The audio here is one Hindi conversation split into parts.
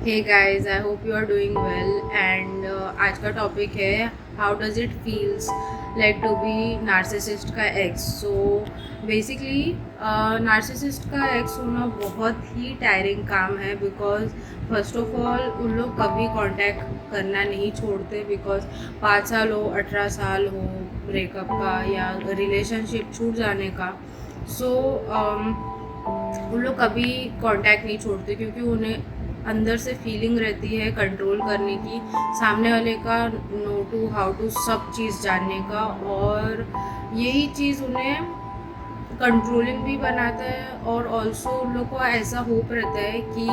Hey guys, I hope you are doing well and आज का टॉपिक है how does it feels like to be narcissist का एक्स। सो बेसिकली नार्सिसिस्ट का एक्स होना बहुत ही टायरिंग काम है बिकॉज फर्स्ट ऑफ ऑल उन लोग कभी कांटेक्ट करना नहीं छोड़ते बिकॉज 5 साल हो 18 साल हो ब्रेकअप का या रिलेशनशिप छूट जाने का। सो उन लोग कभी कांटेक्ट नहीं छोड़ते क्योंकि उन्हें अंदर से फीलिंग रहती है कंट्रोल करने की, सामने वाले का नो टू हाउ टू सब चीज़ जानने का, और यही चीज़ उन्हें कंट्रोलिंग भी बनाता है और ऑल्सो उन लोग को ऐसा होप रहता है कि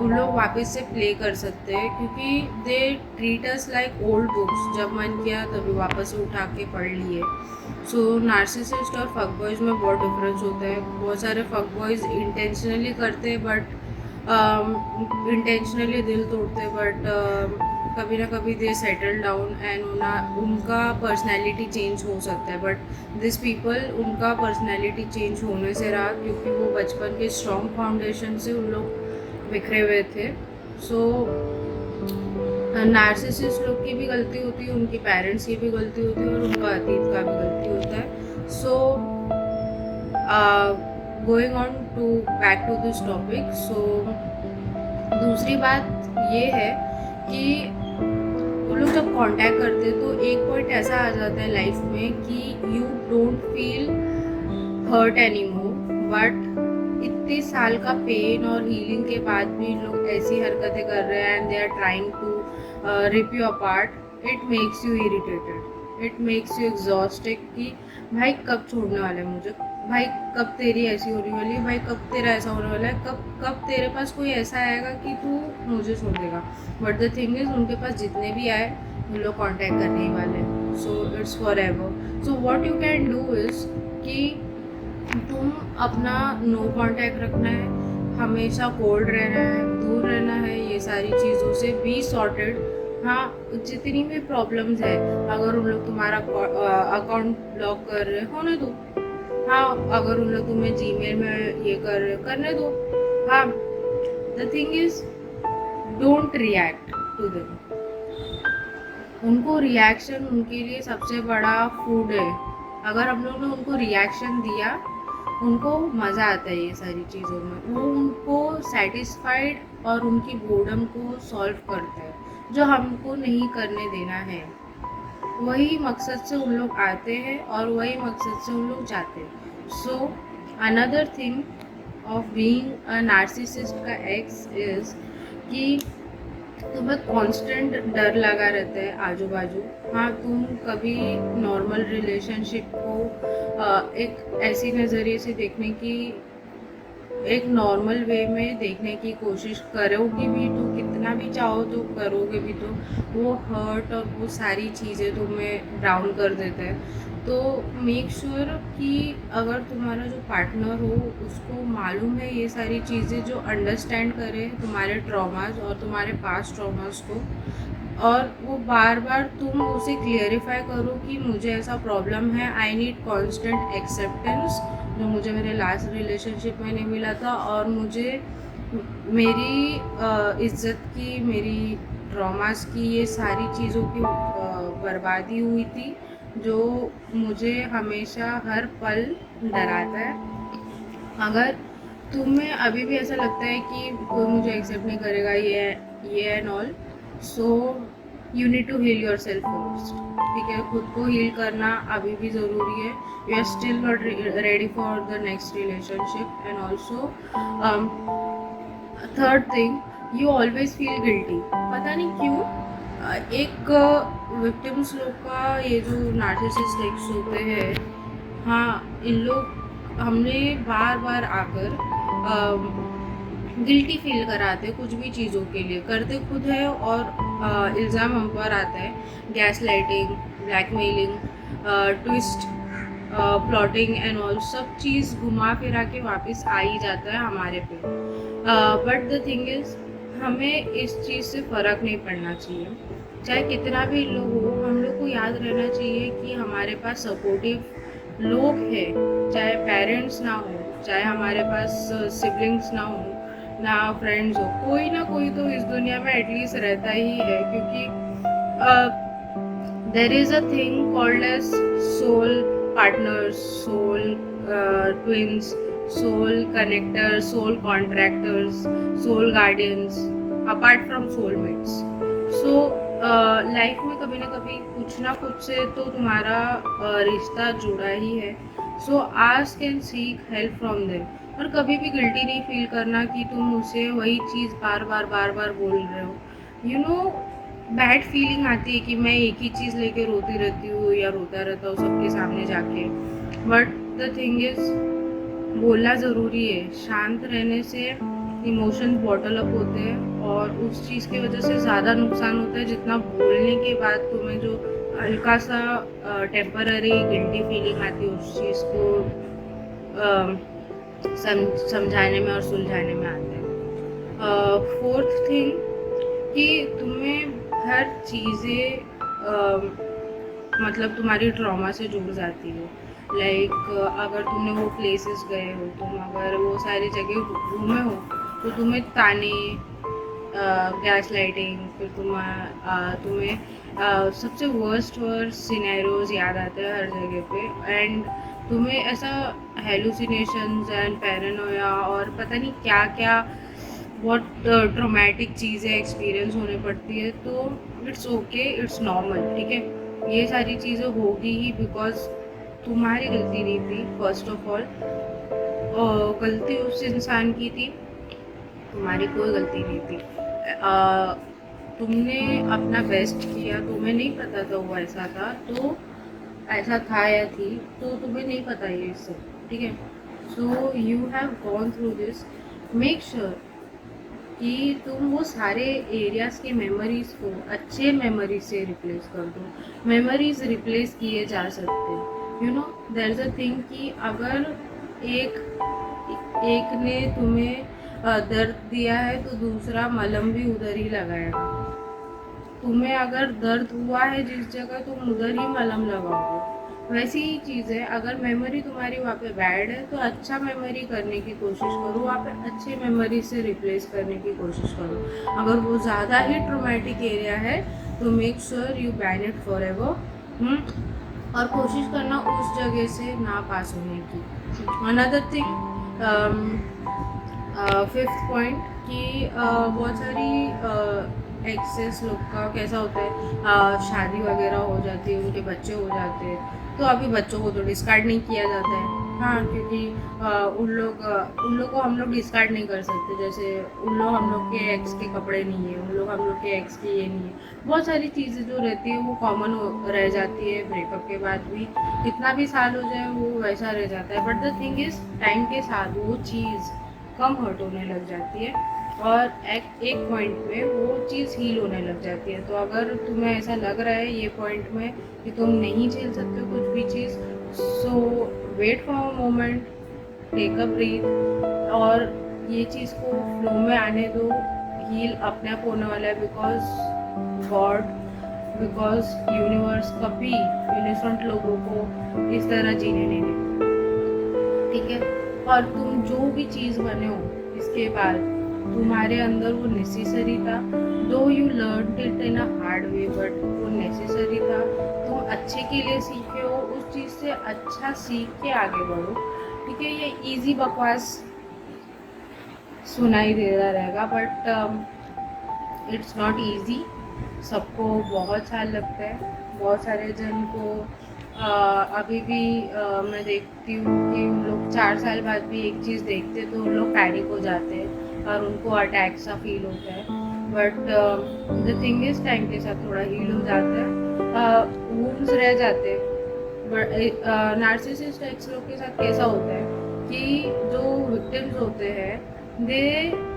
उन लोग वापस से प्ले कर सकते हैं क्योंकि they treat us like old books, जब मन किया तभी वापस से उठा के पढ़ लिए। सो नार्सिसिस्ट और फक बॉयज़ में बहुत डिफरेंस होता है। बहुत सारे फक बॉयज़ इंटेंशनली करते हैं बट इंटेंशनली दिल तोड़ते, बट कभी ना कभी दे सेटल डाउन एंड उनका पर्सनैलिटी चेंज हो सकता है। बट दिस पीपल, उनका पर्सनैलिटी चेंज होने से रहा क्योंकि वो बचपन के स्ट्रॉन्ग फाउंडेशन से उन लोग बिखरे हुए थे। सो नार्सिसिस्ट लोग की भी गलती होती है, उनके पेरेंट्स की भी गलती होती है और उनका अतीत का भी गलती होता है। So going on to back to this topic. So दूसरी बात ये है कि वो लोग जब कांटेक्ट करते हैं तो एक पॉइंट ऐसा आ जाता है लाइफ में कि you don't feel hurt any more, but इतने साल का पेन और हीलिंग के बाद भी लोग ऐसी हरकतें कर रहे हैं and they are trying to rip you apart. It makes you irritated, it makes you exhausted कि भाई कब छोड़ने वाले मुझे, भाई कब तेरी ऐसी होने वाली है, भाई कब तेरा ऐसा होने वाला है, कब कब तेरे पास कोई ऐसा आएगा कि तू मुझे छोड़ देगा। बट द थिंग इज उनके पास जितने भी आए उन लोग कॉन्टैक्ट करने ही वाले, so it's for ever. So what you can do is कि तुम अपना नो कांटेक्ट रखना है, हमेशा कोल्ड रहना है, दूर रहना है ये सारी चीज़ों से, बी सॉर्टेड। हाँ, जितनी भी प्रॉब्लम्स है, अगर उन लोग तुम्हारा अकाउंट ब्लॉक कर रहे होने दो। हाँ, अगर उन लोग तुम्हें जीमेल में ये कर रहे करने दो। हाँ, the thing is don't react to them. उनको रिएक्शन उनके लिए सबसे बड़ा फूड है। अगर हम लोग ने उनको रिएक्शन दिया, उनको मज़ा आता है ये सारी चीज़ों में, वो उनको सेटिस्फाइड और उनकी बोर्डम को सॉल्व करता है जो हमको नहीं करने देना है। वही मकसद से उन लोग आते हैं और वही मकसद से उन लोग जाते हैं। So another thing of being a narcissist का एक्स इज़ कि तुम्हें कांस्टेंट डर लगा रहता है आजू बाजू। हाँ, तुम कभी नॉर्मल रिलेशनशिप को एक ऐसी नज़रिए से देखने की, एक नॉर्मल वे में देखने की कोशिश करोगे भी तो, कितना भी चाहो तो करोगे भी तो वो हर्ट और वो सारी चीज़ें तुम्हें डाउन कर देते हैं। तो मेक श्योर कि अगर तुम्हारा जो पार्टनर हो उसको मालूम है ये सारी चीज़ें, जो अंडरस्टैंड करे तुम्हारे ट्रॉमास और तुम्हारे पास्ट ट्रॉमास को, और वो बार बार तुम उसे क्लियरिफाई करो कि मुझे ऐसा प्रॉब्लम है, आई नीड कॉन्स्टेंट एक्सेप्टेंस, जो मुझे मेरे लास्ट रिलेशनशिप में नहीं मिला था, और मुझे मेरी इज्जत की, मेरी ट्रॉमास की, ये सारी चीज़ों की बर्बादी हुई थी जो मुझे हमेशा हर पल डराता है। अगर तुम्हें अभी भी ऐसा लगता है कि कोई मुझे एक्सेप्ट नहीं करेगा, ये and all, so you need to heal yourself first. ठीक है, खुद को हील करना अभी भी ज़रूरी है। You are still not ready for the next relationship. And also third thing, you always feel guilty. पता नहीं क्यों एक विक्टिम्स लोग का, ये जो नार्सिसिस्ट एक्स होते हैं, हाँ, इन लोग हमने बार बार आकर गिल्टी फील कराते कुछ भी चीज़ों के लिए, करते खुद है और इल्ज़ाम हम पर आता है। Gas lighting, blackmailing, twist, plotting and all, सब चीज़ घुमा फिरा के वापस आ ही जाता है हमारे पे। बट द थिंग इज़ हमें इस चीज़ से फ़र्क नहीं पड़ना चाहिए। चाहे कितना भी लोग हो, हम लोग को याद रहना चाहिए कि हमारे पास सपोर्टिव लोग हैं, चाहे पेरेंट्स ना हो, चाहे हमारे पास सिबलिंग्स ना हो, ना फ्रेंड्स हो, कोई ना कोई तो इस दुनिया में एटलीस्ट रहता ही है, क्योंकि there is a thing called as soul partners, soul twins, soul connectors, soul contractors, soul guardians, apart from soulmates. So life में कभी ना कभी कुछ ना कुछ से तो तुम्हारा रिश्ता जुड़ा ही है. सो ask and seek help from them. और कभी भी गिल्टी नहीं फील करना कि तुम उसे वही चीज़ बार बार बोल रहे हो. यू नो, बैड फीलिंग आती है कि मैं एक ही चीज़ लेके रोती रहती हूँ या रोता रहता हूँ सबके सामने जाके. बट द थिंग इज, बोलना ज़रूरी है. शांत रहने से इमोशंस बॉटल अप होते हैं और उस चीज़ की वजह से ज़्यादा नुकसान होता है जितना बोलने के बाद तुम्हें जो हल्का सा टेम्पररी गिल्टी फीलिंग आती है उस चीज़ को समझाने में और सुलझाने में आते हैं. फोर्थ थिंग कि तुम्हें हर चीज़ें मतलब तुम्हारी ट्रॉमा से जुड़ जाती है. लाइक अगर तुमने वो प्लेसेस गए हो, तुम अगर वो सारी जगह घूमे हो, तो तुम्हें ताने, गैस लाइटिंग, फिर तुम्हें सबसे वर्स्ट सिनेरियोज याद आते हैं हर जगह पे. एंड तुम्हें ऐसा हेलुसिनेशंस एंड पैरानोया और पता नहीं क्या क्या बहुत ट्रॉमेटिक चीज़ें एक्सपीरियंस होने पड़ती है. तो इट्स ओके, इट्स नॉर्मल, ठीक है. ये सारी चीज़ें होगी ही बिकॉज तुम्हारी गलती नहीं थी. फर्स्ट ऑफ ऑल गलती उस इंसान की थी, तुम्हारी कोई गलती नहीं थी. तुमने अपना बेस्ट किया, तुम्हें नहीं पता था वो ऐसा था, तो ऐसा था या थी, तो तुम्हें नहीं पता ये सब, ठीक है. So you have gone through this. Make sure कि तुम वो सारे एरियाज़ के मेमोरीज़ को अच्छे मेमोरीज से रिप्लेस कर दो. मेमोरीज रिप्लेस किए जा सकते हैं. You know, there is a thing कि अगर एक ने तुम्हें दर्द दिया है तो दूसरा मलहम भी उधर ही लगाएगा. तुम्हें अगर दर्द हुआ है जिस जगह, तुम उधर ही मलहम लगाओगे. वैसी ही चीज़ है, अगर मेमोरी तुम्हारी वहाँ पे बैड है तो अच्छा मेमोरी करने की कोशिश करो, वहाँ पे अच्छे मेमोरी से रिप्लेस करने की कोशिश करो. अगर वो ज़्यादा ही ट्रोमेटिक एरिया है तो make sure you ban it for ever. और कोशिश करना उस जगह से ना पास होने की. अनदर थिंग, फिफ्थ पॉइंट कि बहुत सारी एक्सेस लोग का कैसा होता है, शादी वगैरह हो जाती है, उनके बच्चे हो जाते हैं, तो अभी बच्चों को तो डिस्कार्ड नहीं किया जाता है. हाँ, क्योंकि उन लोग को हम लोग डिस्कार्ड नहीं कर सकते. जैसे उन लोग हम लोग के एक्स के कपड़े नहीं है, उन लोग हम लोग के एक्स की ये नहीं है. बहुत सारी चीज़ें जो रहती है वो कॉमन रह जाती है. ब्रेकअप के बाद भी कितना भी साल हो जाए वो वैसा रह जाता है. But the thing is, time के साथ वो चीज़ कम हर्ट होने लग जाती है और एक पॉइंट पे वो चीज़ हील होने लग जाती है. तो अगर तुम्हें ऐसा लग रहा है ये पॉइंट में कि तुम नहीं झेल सकते कुछ भी चीज़, so wait for a moment, take a breath और ये चीज़ को फ्लो में आने दो. हील अपने आप होने वाला है. बिकॉज यूनिवर्स कभी इनोसेंट लोगों को इस तरह जीने नहीं देते, ठीक है. और तुम जो भी चीज़ बने हो इसके बाद, तुम्हारे अंदर वो नेसेसरी था. दो you learn it in a hard way, but वो नेसेसरी था. तुम अच्छे के लिए सीखे हो, उस चीज़ से अच्छा सीख के आगे बढ़ो, ठीक है. ये इजी बकवास सुनाई दे रहा रहेगा, बट इट्स नॉट ईजी. सबको बहुत साल लगता है. बहुत सारे जन को अभी भी मैं देखती हूँ कि उन लोग 4 साल बाद भी एक चीज़ देखते तो उन लोग पैनिक हो जाते हैं और उनको अटैक सा फील होता है. But the thing is, time के साथ थोड़ा हील हो जाता है, वूंड्स रह जाते हैं. बट नार्सिसिस्ट एक्स लोग के साथ कैसा होता है कि जो विक्टिम्स होते हैं, they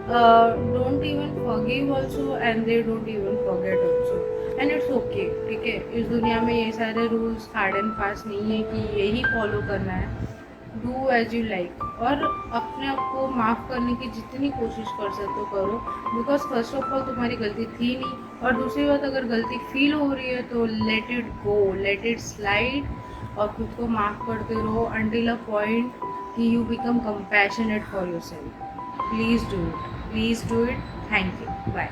don't even forgive also and they don't even forget also. And it's okay, ठीक है. इस दुनिया में ये सारे रूल्स हार्ड एंड फास्ट नहीं है कि यही फॉलो करना है. डू एज यू लाइक और अपने आप को माफ़ करने की जितनी कोशिश कर सकते हो करो. बिकॉज फर्स्ट ऑफ ऑल तुम्हारी गलती थी नहीं, और दूसरी बात, अगर गलती फील हो रही है तो let it go, let it slide और खुद को माफ़ करते रहो अंटिल अ पॉइंट कि you become compassionate for yourself. Please do it. Please do it. Thank you, bye.